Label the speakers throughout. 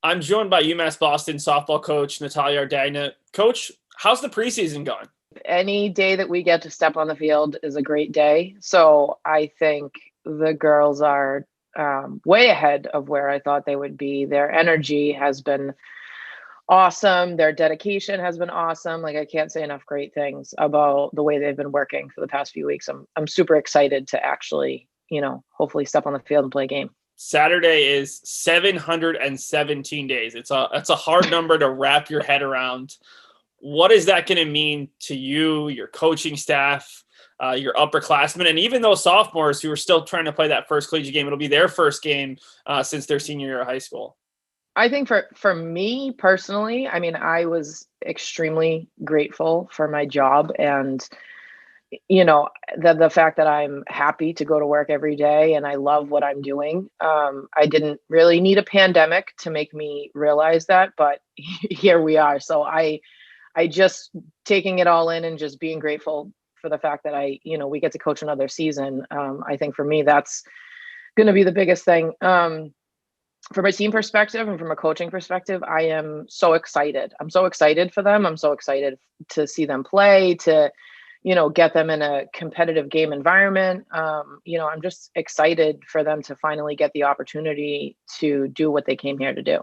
Speaker 1: I'm joined by UMass Boston softball coach Natalia Ardagna. Coach, how's the preseason going?
Speaker 2: Any day that we get to step on the field is a great day. So I think the girls are way ahead of where I thought they would be. Their energy has been awesome. Their dedication has been awesome. Like I can't say enough great things about the way they've been working for the past few weeks. I'm super excited to actually, hopefully step on the field and play a game.
Speaker 1: Saturday is 717 days. It's a hard number to wrap your head around. What is that going to mean to you, your coaching staff, your upperclassmen, and even those sophomores who are still trying to play that first collegiate game? It'll be their first game since their senior year of high school.
Speaker 2: I think for me personally, I mean, I was extremely grateful for my job and the fact that I'm happy to go to work every day and I love what I'm doing. I didn't really need a pandemic to make me realize that, but here we are. So I just taking it all in and just being grateful for the fact that we get to coach another season. I think for me, that's going to be the biggest thing. From a team perspective and from a coaching perspective, I am so excited. I'm so excited for them. I'm so excited to see them play, to, get them in a competitive game environment. I'm just excited for them to finally get the opportunity to do what they came here to do.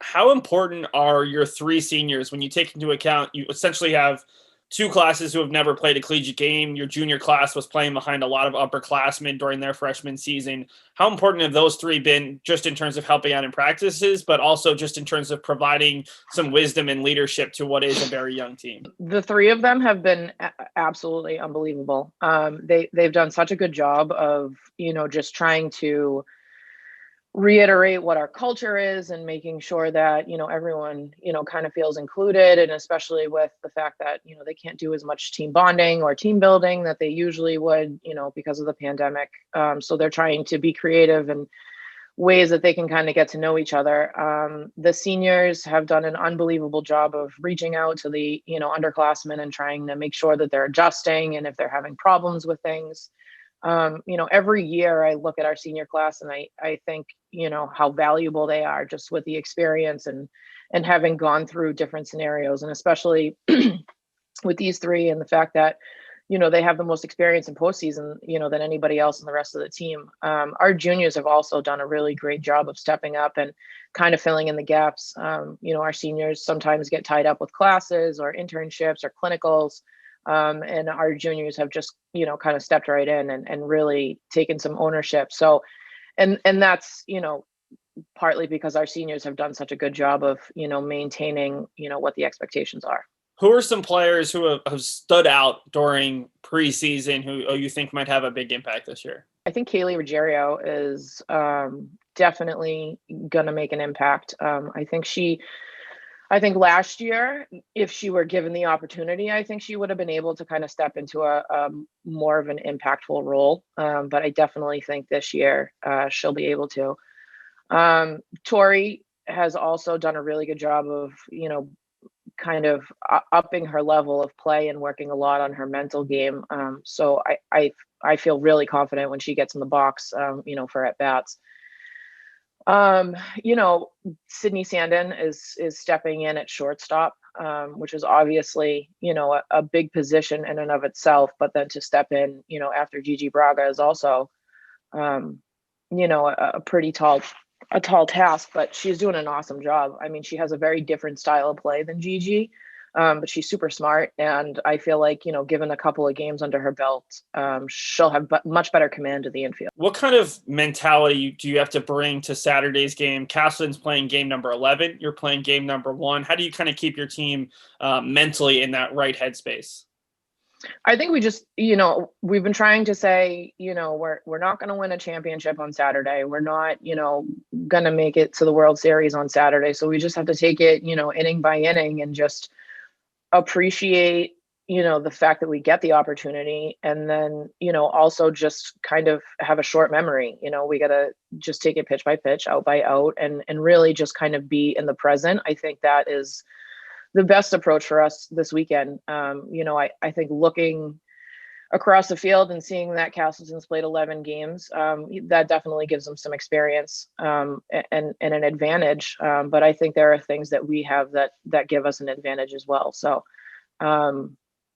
Speaker 1: How important are your three seniors when you take into account you essentially have two classes who have never played a collegiate game? Your junior class was playing behind a lot of upperclassmen during their freshman season. How important have those three been just in terms of helping out in practices, but also just in terms of providing some wisdom and leadership to what is a very young team?
Speaker 2: The three of them have been absolutely unbelievable. They've done such a good job of, just trying to reiterate what our culture is and making sure that everyone kind of feels included, and especially with the fact that they can't do as much team bonding or team building that they usually would because of the pandemic. So they're trying to be creative and ways that they can kind of get to know each other. The seniors have done an unbelievable job of reaching out to the underclassmen and trying to make sure that they're adjusting and if they're having problems with things. Every year I look at our senior class and I think, how valuable they are just with the experience and having gone through different scenarios, and especially with these three and the fact that, they have the most experience in postseason, than anybody else in the rest of the team. Our juniors have also done a really great job of stepping up and kind of filling in the gaps. Our seniors sometimes get tied up with classes or internships or clinicals. And our juniors have just, kind of stepped right in and really taken some ownership. So, and that's, partly because our seniors have done such a good job of, maintaining, what the expectations are.
Speaker 1: Who are some players who have stood out during preseason who you think might have a big impact this year?
Speaker 2: I think Kaylee Ruggiero is definitely going to make an impact. I think last year, if she were given the opportunity, I think she would have been able to kind of step into a more of an impactful role. But I definitely think this year she'll be able to. Tori has also done a really good job of, kind of upping her level of play and working a lot on her mental game. So I feel really confident when she gets in the box, for at bats. Sydney Sandin is stepping in at shortstop, which is obviously, a big position in and of itself, but then to step in, after Gigi Braga is also, a pretty tall task, but she's doing an awesome job. I mean, she has a very different style of play than Gigi, but she's super smart. And I feel like, given a couple of games under her belt, she'll have much better command of the infield.
Speaker 1: What kind of mentality do you have to bring to Saturday's game? Castleton's playing game number 11. You're playing game number 1. How do you kind of keep your team mentally in that right headspace?
Speaker 2: I think we just, we've been trying to say, we're not going to win a championship on Saturday. We're not, going to make it to the World Series on Saturday. So we just have to take it, inning by inning and just appreciate, the fact that we get the opportunity. And then, also just kind of have a short memory. We got to just take it pitch by pitch, out by out, and really just kind of be in the present. I think that is the best approach for us this weekend. I think looking across the field and seeing that Castleton's played 11 games, that definitely gives them some experience and an advantage. But I think there are things that we have that give us an advantage as well. So,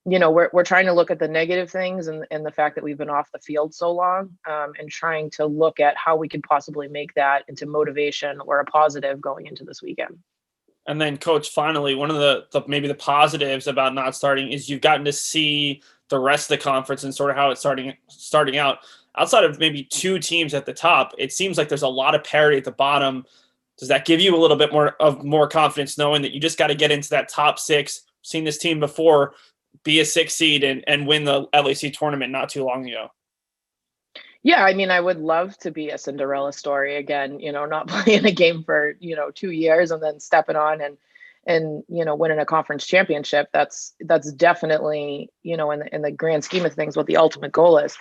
Speaker 2: we're trying to look at the negative things and the fact that we've been off the field so long, and trying to look at how we could possibly make that into motivation or a positive going into this weekend.
Speaker 1: And then, Coach, finally, one of the maybe the positives about not starting is you've gotten to see the rest of the conference and sort of how it's starting out. Outside of maybe two teams at the top, it seems like there's a lot of parity at the bottom. Does that give you a little bit more confidence knowing that you just got to get into that top six? Seen this team before be a 6 seed and win the LAC tournament not too long ago.
Speaker 2: Yeah, I mean, I would love to be a Cinderella story again, not playing a game for, 2 years and then stepping on and winning a conference championship. That's definitely, in the grand scheme of things, what the ultimate goal is.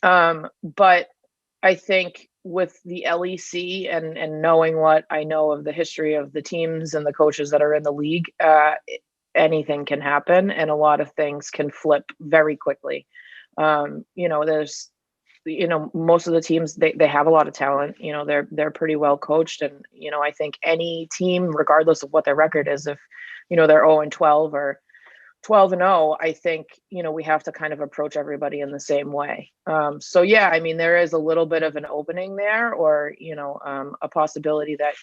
Speaker 2: But I think with the LEC and knowing what I know of the history of the teams and the coaches that are in the league, anything can happen and a lot of things can flip very quickly. There's most of the teams, they have a lot of talent. They're pretty well coached, and I think any team, regardless of what their record is, if they're 0-12 or 12-0, I think we have to kind of approach everybody in the same way. So yeah, I mean, there is a little bit of an opening there, or a possibility that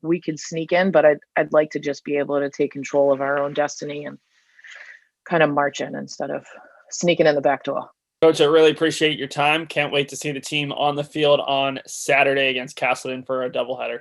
Speaker 2: we could sneak in, but I'd like to just be able to take control of our own destiny and kind of march in instead of sneaking in the back door.
Speaker 1: Coach, I really appreciate your time. Can't wait to see the team on the field on Saturday against Castleton for a doubleheader.